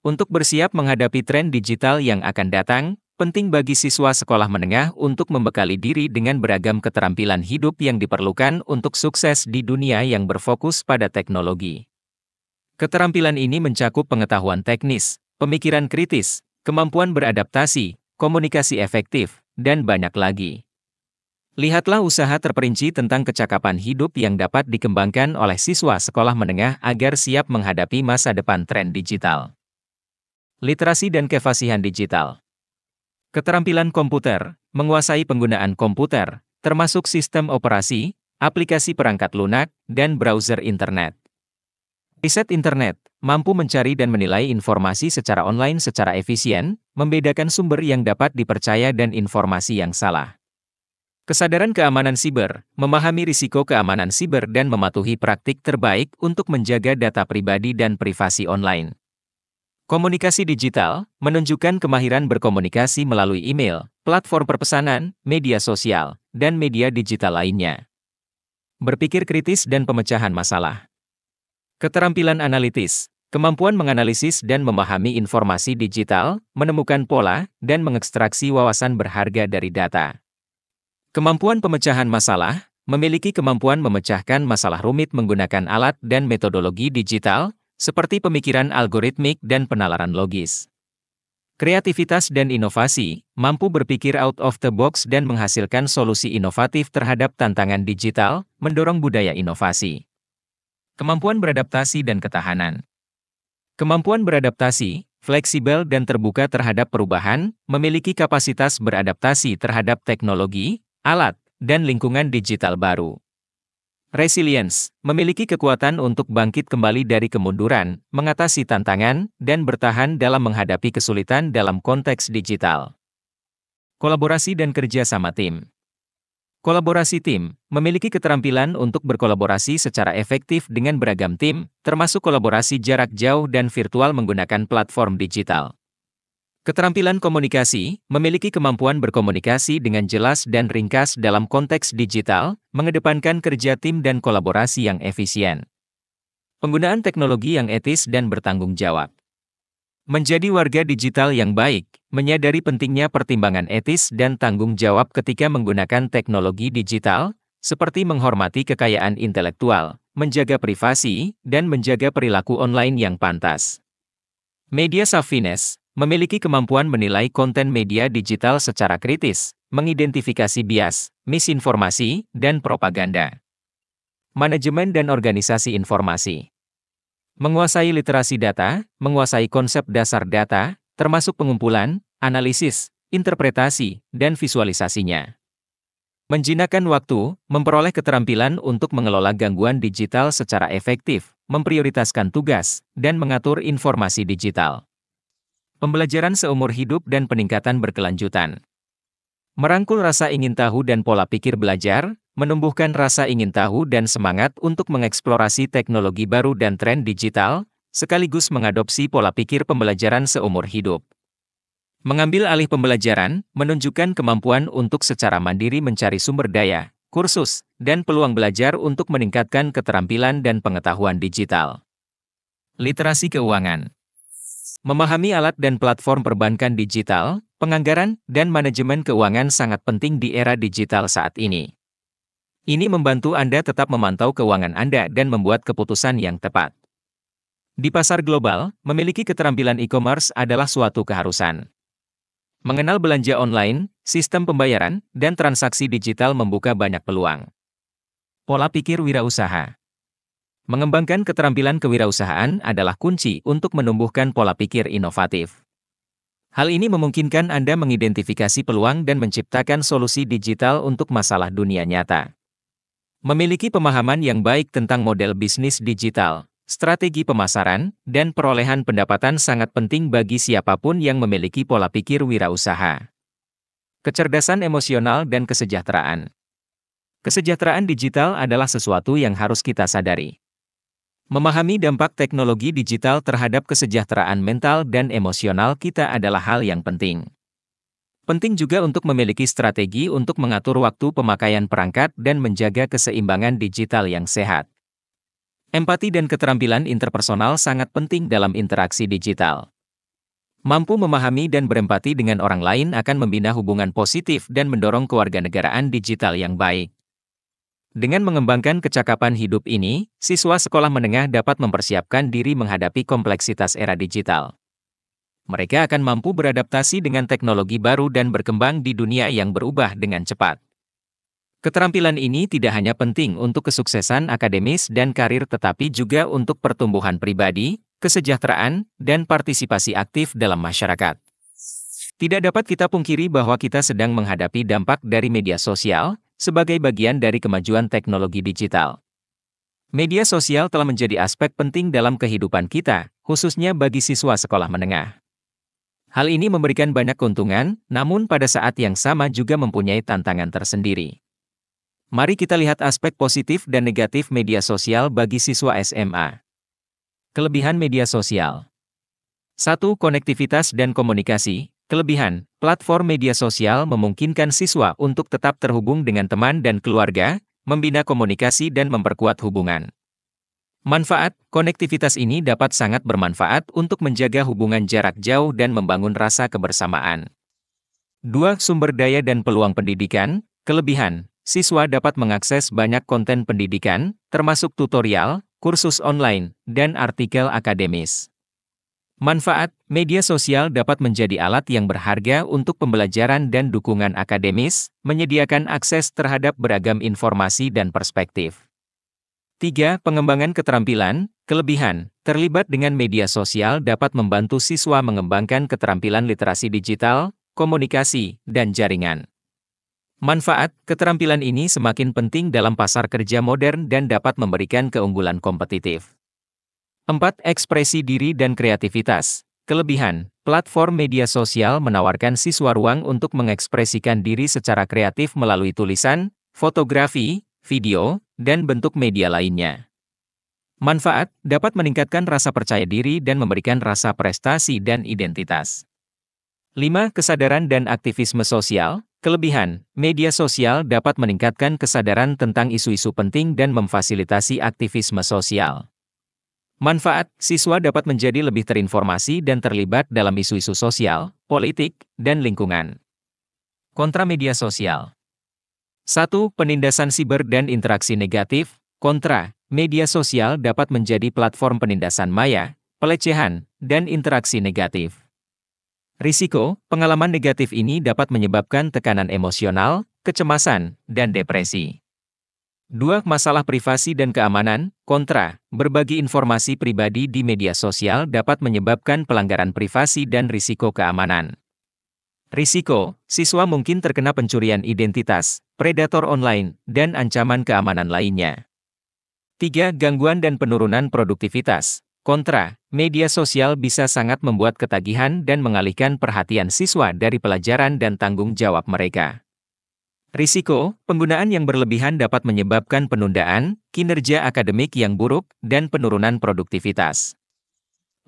Untuk bersiap menghadapi tren digital yang akan datang, penting bagi siswa sekolah menengah untuk membekali diri dengan beragam keterampilan hidup yang diperlukan untuk sukses di dunia yang berfokus pada teknologi. Keterampilan ini mencakup pengetahuan teknis, pemikiran kritis, kemampuan beradaptasi, komunikasi efektif, dan banyak lagi. Lihatlah usaha terperinci tentang kecakapan hidup yang dapat dikembangkan oleh siswa sekolah menengah agar siap menghadapi masa depan tren digital. Literasi dan kefasihan digital. Keterampilan komputer, menguasai penggunaan komputer, termasuk sistem operasi, aplikasi perangkat lunak, dan browser internet. Riset internet, mampu mencari dan menilai informasi secara online secara efisien, membedakan sumber yang dapat dipercaya dan informasi yang salah. Kesadaran keamanan siber, memahami risiko keamanan siber dan mematuhi praktik terbaik untuk menjaga data pribadi dan privasi online. Komunikasi digital, menunjukkan kemahiran berkomunikasi melalui email, platform perpesanan, media sosial, dan media digital lainnya. Berpikir kritis dan pemecahan masalah. Keterampilan analitis, kemampuan menganalisis dan memahami informasi digital, menemukan pola, dan mengekstraksi wawasan berharga dari data. Kemampuan pemecahan masalah, memiliki kemampuan memecahkan masalah rumit menggunakan alat dan metodologi digital, seperti pemikiran algoritmik dan penalaran logis. Kreativitas dan inovasi, mampu berpikir out of the box dan menghasilkan solusi inovatif terhadap tantangan digital, mendorong budaya inovasi. Kemampuan beradaptasi dan ketahanan. Kemampuan beradaptasi, fleksibel dan terbuka terhadap perubahan, memiliki kapasitas beradaptasi terhadap teknologi, alat, dan lingkungan digital baru. Resilience, memiliki kekuatan untuk bangkit kembali dari kemunduran, mengatasi tantangan, dan bertahan dalam menghadapi kesulitan dalam konteks digital. Kolaborasi dan kerja sama tim. Kolaborasi tim, memiliki keterampilan untuk berkolaborasi secara efektif dengan beragam tim, termasuk kolaborasi jarak jauh dan virtual menggunakan platform digital. Keterampilan komunikasi, memiliki kemampuan berkomunikasi dengan jelas dan ringkas dalam konteks digital, mengedepankan kerja tim dan kolaborasi yang efisien. Penggunaan teknologi yang etis dan bertanggung jawab. Menjadi warga digital yang baik, menyadari pentingnya pertimbangan etis dan tanggung jawab ketika menggunakan teknologi digital, seperti menghormati kekayaan intelektual, menjaga privasi, dan menjaga perilaku online yang pantas. Media savviness, memiliki kemampuan menilai konten media digital secara kritis, mengidentifikasi bias, misinformasi, dan propaganda. Manajemen dan organisasi informasi. Menguasai literasi data, menguasai konsep dasar data, termasuk pengumpulan, analisis, interpretasi, dan visualisasinya. Menjinakkan waktu, memperoleh keterampilan untuk mengelola gangguan digital secara efektif, memprioritaskan tugas, dan mengatur informasi digital. Pembelajaran seumur hidup dan peningkatan berkelanjutan. Merangkul rasa ingin tahu dan pola pikir belajar, menumbuhkan rasa ingin tahu dan semangat untuk mengeksplorasi teknologi baru dan tren digital, sekaligus mengadopsi pola pikir pembelajaran seumur hidup. Mengambil alih pembelajaran, menunjukkan kemampuan untuk secara mandiri mencari sumber daya, kursus, dan peluang belajar untuk meningkatkan keterampilan dan pengetahuan digital. Literasi keuangan. Memahami alat dan platform perbankan digital, penganggaran, dan manajemen keuangan sangat penting di era digital saat ini. Ini membantu Anda tetap memantau keuangan Anda dan membuat keputusan yang tepat. Di pasar global, memiliki keterampilan e-commerce adalah suatu keharusan. Mengenal belanja online, sistem pembayaran, dan transaksi digital membuka banyak peluang. Pola pikir wirausaha. Mengembangkan keterampilan kewirausahaan adalah kunci untuk menumbuhkan pola pikir inovatif. Hal ini memungkinkan Anda mengidentifikasi peluang dan menciptakan solusi digital untuk masalah dunia nyata. Memiliki pemahaman yang baik tentang model bisnis digital, strategi pemasaran, dan perolehan pendapatan sangat penting bagi siapapun yang memiliki pola pikir wirausaha. Kecerdasan emosional dan kesejahteraan. Kesejahteraan digital adalah sesuatu yang harus kita sadari. Memahami dampak teknologi digital terhadap kesejahteraan mental dan emosional kita adalah hal yang penting. Penting juga untuk memiliki strategi untuk mengatur waktu pemakaian perangkat dan menjaga keseimbangan digital yang sehat. Empati dan keterampilan interpersonal sangat penting dalam interaksi digital. Mampu memahami dan berempati dengan orang lain akan membina hubungan positif dan mendorong kewarganegaraan digital yang baik. Dengan mengembangkan kecakapan hidup ini, siswa sekolah menengah dapat mempersiapkan diri menghadapi kompleksitas era digital. Mereka akan mampu beradaptasi dengan teknologi baru dan berkembang di dunia yang berubah dengan cepat. Keterampilan ini tidak hanya penting untuk kesuksesan akademis dan karir tetapi juga untuk pertumbuhan pribadi, kesejahteraan, dan partisipasi aktif dalam masyarakat. Tidak dapat kita pungkiri bahwa kita sedang menghadapi dampak dari media sosial sebagai bagian dari kemajuan teknologi digital. Media sosial telah menjadi aspek penting dalam kehidupan kita, khususnya bagi siswa sekolah menengah. Hal ini memberikan banyak keuntungan, namun pada saat yang sama juga mempunyai tantangan tersendiri. Mari kita lihat aspek positif dan negatif media sosial bagi siswa SMA. Kelebihan media sosial. 1. Konektivitas dan komunikasi. Kelebihan, platform media sosial memungkinkan siswa untuk tetap terhubung dengan teman dan keluarga, membina komunikasi dan memperkuat hubungan. Manfaat, konektivitas ini dapat sangat bermanfaat untuk menjaga hubungan jarak jauh dan membangun rasa kebersamaan. 2. Sumber daya dan peluang pendidikan. Kelebihan, siswa dapat mengakses banyak konten pendidikan, termasuk tutorial, kursus online, dan artikel akademis. Manfaat, media sosial dapat menjadi alat yang berharga untuk pembelajaran dan dukungan akademis, menyediakan akses terhadap beragam informasi dan perspektif. 3. Pengembangan keterampilan. Kelebihan, terlibat dengan media sosial dapat membantu siswa mengembangkan keterampilan literasi digital, komunikasi, dan jaringan. Manfaat, keterampilan ini semakin penting dalam pasar kerja modern dan dapat memberikan keunggulan kompetitif. 4. Ekspresi diri dan kreativitas. Kelebihan, platform media sosial menawarkan siswa ruang untuk mengekspresikan diri secara kreatif melalui tulisan, fotografi, video, dan bentuk media lainnya. Manfaat, dapat meningkatkan rasa percaya diri dan memberikan rasa prestasi dan identitas. 5. Kesadaran dan aktivisme sosial. Kelebihan, media sosial dapat meningkatkan kesadaran tentang isu-isu penting dan memfasilitasi aktivisme sosial. Manfaat, siswa dapat menjadi lebih terinformasi dan terlibat dalam isu-isu sosial, politik, dan lingkungan. Kontra media sosial. 1. Penindasan siber dan interaksi negatif. Kontra, media sosial dapat menjadi platform penindasan maya, pelecehan, dan interaksi negatif. Risiko, pengalaman negatif ini dapat menyebabkan tekanan emosional, kecemasan, dan depresi. 2. Masalah privasi dan keamanan. Kontra, berbagi informasi pribadi di media sosial dapat menyebabkan pelanggaran privasi dan risiko keamanan. Risiko, siswa mungkin terkena pencurian identitas, predator online, dan ancaman keamanan lainnya. 3. Gangguan dan penurunan produktivitas. Kontra, media sosial bisa sangat membuat ketagihan dan mengalihkan perhatian siswa dari pelajaran dan tanggung jawab mereka. Risiko, penggunaan yang berlebihan dapat menyebabkan penundaan, kinerja akademik yang buruk, dan penurunan produktivitas.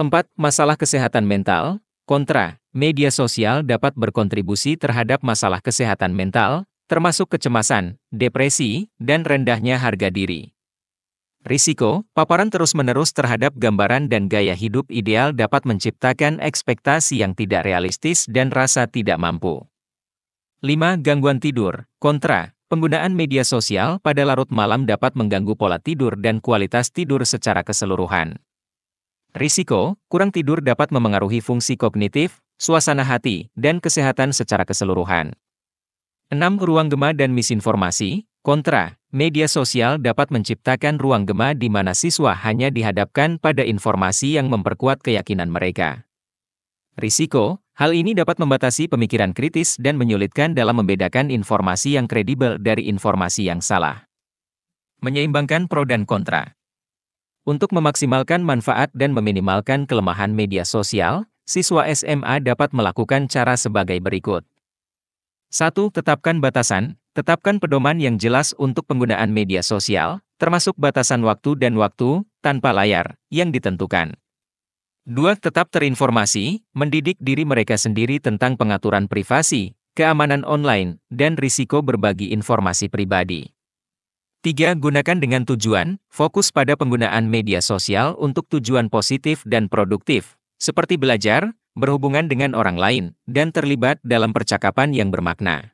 4. Masalah kesehatan mental. Kontra, media sosial dapat berkontribusi terhadap masalah kesehatan mental, termasuk kecemasan, depresi, dan rendahnya harga diri. Risiko, paparan terus-menerus terhadap gambaran dan gaya hidup ideal dapat menciptakan ekspektasi yang tidak realistis dan rasa tidak mampu. 5. Gangguan tidur. Kontra, penggunaan media sosial pada larut malam dapat mengganggu pola tidur dan kualitas tidur secara keseluruhan. Risiko, kurang tidur dapat memengaruhi fungsi kognitif, suasana hati, dan kesehatan secara keseluruhan. 6. Ruang gema dan misinformasi. Kontra, media sosial dapat menciptakan ruang gema di mana siswa hanya dihadapkan pada informasi yang memperkuat keyakinan mereka. Risiko, hal ini dapat membatasi pemikiran kritis dan menyulitkan dalam membedakan informasi yang kredibel dari informasi yang salah. Menyeimbangkan pro dan kontra. Untuk memaksimalkan manfaat dan meminimalkan kelemahan media sosial, siswa SMA dapat melakukan cara sebagai berikut. 1. Tetapkan batasan. Tetapkan pedoman yang jelas untuk penggunaan media sosial, termasuk batasan waktu dan waktu, tanpa layar, yang ditentukan. 2. Tetap terinformasi, mendidik diri mereka sendiri tentang pengaturan privasi, keamanan online, dan risiko berbagi informasi pribadi. 3. Gunakan dengan tujuan, fokus pada penggunaan media sosial untuk tujuan positif dan produktif, seperti belajar, berhubungan dengan orang lain, dan terlibat dalam percakapan yang bermakna.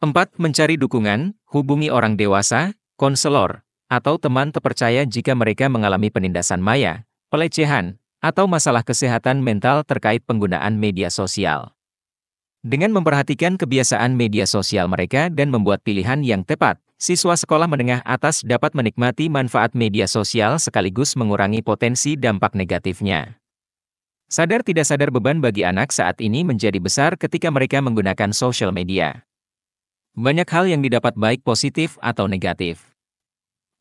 4. Mencari dukungan, hubungi orang dewasa, konselor, atau teman terpercaya jika mereka mengalami penindasan maya, pelecehan, atau masalah kesehatan mental terkait penggunaan media sosial. Dengan memperhatikan kebiasaan media sosial mereka dan membuat pilihan yang tepat, siswa sekolah menengah atas dapat menikmati manfaat media sosial sekaligus mengurangi potensi dampak negatifnya. Sadar tidak sadar beban bagi anak saat ini menjadi besar ketika mereka menggunakan sosial media. Banyak hal yang didapat baik positif atau negatif.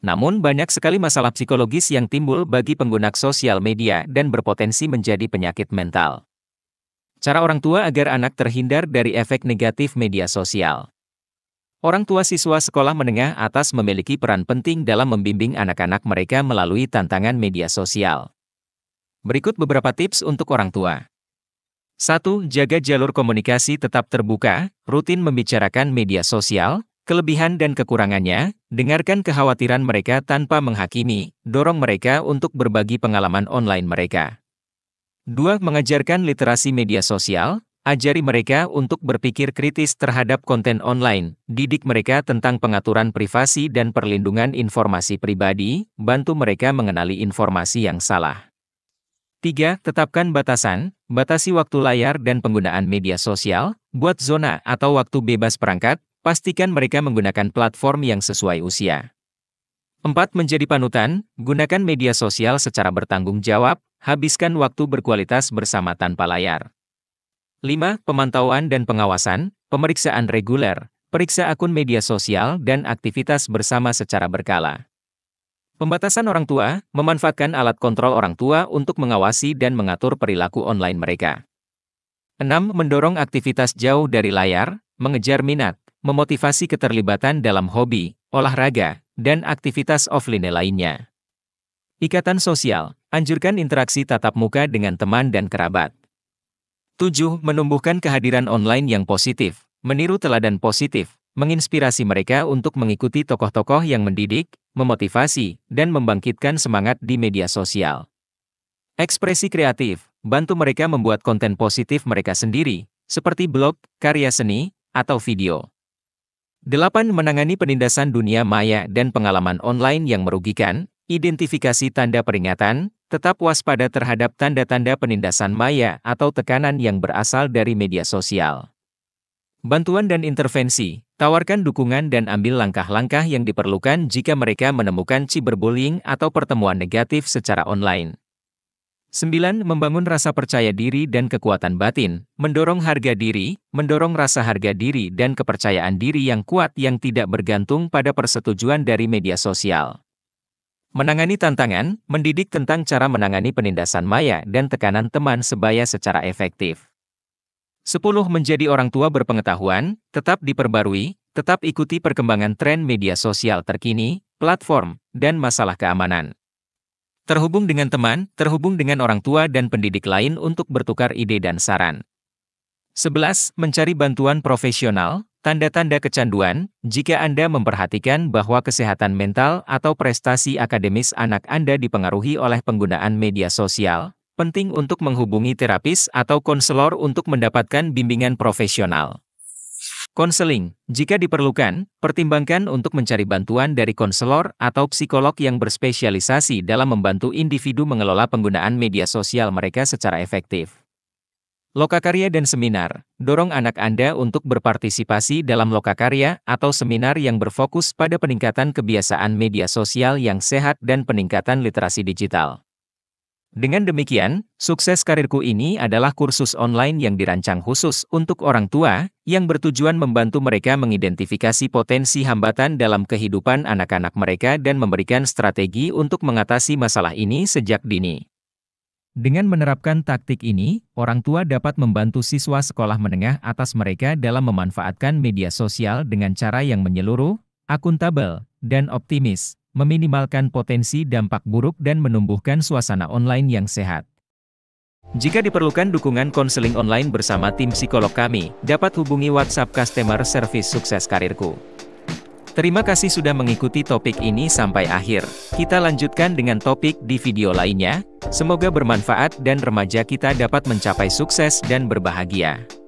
Namun banyak sekali masalah psikologis yang timbul bagi pengguna sosial media dan berpotensi menjadi penyakit mental. Cara orang tua agar anak terhindar dari efek negatif media sosial. Orang tua siswa sekolah menengah atas memiliki peran penting dalam membimbing anak-anak mereka melalui tantangan media sosial. Berikut beberapa tips untuk orang tua. 1. Jaga jalur komunikasi tetap terbuka, rutin membicarakan media sosial, kelebihan dan kekurangannya, dengarkan kekhawatiran mereka tanpa menghakimi, dorong mereka untuk berbagi pengalaman online mereka. 2. Mengajarkan literasi media sosial, ajari mereka untuk berpikir kritis terhadap konten online, didik mereka tentang pengaturan privasi dan perlindungan informasi pribadi, bantu mereka mengenali informasi yang salah. 3. Tetapkan batasan, batasi waktu layar dan penggunaan media sosial, buat zona atau waktu bebas perangkat, pastikan mereka menggunakan platform yang sesuai usia. 4. Menjadi panutan, gunakan media sosial secara bertanggung jawab, habiskan waktu berkualitas bersama tanpa layar. 5. Pemantauan dan pengawasan, pemeriksaan reguler, periksa akun media sosial dan aktivitas bersama secara berkala. Pembatasan orang tua, memanfaatkan alat kontrol orang tua untuk mengawasi dan mengatur perilaku online mereka. 6. Mendorong aktivitas jauh dari layar, mengejar minat, memotivasi keterlibatan dalam hobi, olahraga, dan aktivitas offline lainnya. Ikatan sosial, anjurkan interaksi tatap muka dengan teman dan kerabat. 7. Menumbuhkan kehadiran online yang positif, meniru teladan positif, menginspirasi mereka untuk mengikuti tokoh-tokoh yang mendidik, memotivasi, dan membangkitkan semangat di media sosial. Ekspresi kreatif, bantu mereka membuat konten positif mereka sendiri, seperti blog, karya seni, atau video. 8. Menangani penindasan dunia maya dan pengalaman online yang merugikan, identifikasi tanda peringatan, tetap waspada terhadap tanda-tanda penindasan maya atau tekanan yang berasal dari media sosial. Bantuan dan intervensi, tawarkan dukungan dan ambil langkah-langkah yang diperlukan jika mereka menemukan cyberbullying atau pertemuan negatif secara online. 9. Membangun rasa percaya diri dan kekuatan batin, mendorong harga diri, mendorong rasa harga diri dan kepercayaan diri yang kuat yang tidak bergantung pada persetujuan dari media sosial. Menangani tantangan, mendidik tentang cara menangani penindasan maya dan tekanan teman sebaya secara efektif. 10. Menjadi orang tua berpengetahuan, tetap diperbarui, tetap ikuti perkembangan tren media sosial terkini, platform, dan masalah keamanan. Terhubung dengan teman, terhubung dengan orang tua dan pendidik lain untuk bertukar ide dan saran. 11. Mencari bantuan profesional, tanda-tanda kecanduan, jika Anda memperhatikan bahwa kesehatan mental atau prestasi akademis anak Anda dipengaruhi oleh penggunaan media sosial, penting untuk menghubungi terapis atau konselor untuk mendapatkan bimbingan profesional. Konseling, jika diperlukan, pertimbangkan untuk mencari bantuan dari konselor atau psikolog yang berspesialisasi dalam membantu individu mengelola penggunaan media sosial mereka secara efektif. Lokakarya dan seminar, dorong anak Anda untuk berpartisipasi dalam lokakarya atau seminar yang berfokus pada peningkatan kebiasaan media sosial yang sehat dan peningkatan literasi digital. Dengan demikian, Sukses Karirku ini adalah kursus online yang dirancang khusus untuk orang tua, yang bertujuan membantu mereka mengidentifikasi potensi hambatan dalam kehidupan anak-anak mereka dan memberikan strategi untuk mengatasi masalah ini sejak dini. Dengan menerapkan taktik ini, orang tua dapat membantu siswa sekolah menengah atas mereka dalam memanfaatkan media sosial dengan cara yang menyeluruh, akuntabel, dan optimis, meminimalkan potensi dampak buruk dan menumbuhkan suasana online yang sehat. Jika diperlukan dukungan konseling online bersama tim psikolog kami, dapat hubungi WhatsApp Customer Service Sukses Karirku. Terima kasih sudah mengikuti topik ini sampai akhir. Kita lanjutkan dengan topik di video lainnya. Semoga bermanfaat dan remaja kita dapat mencapai sukses dan berbahagia.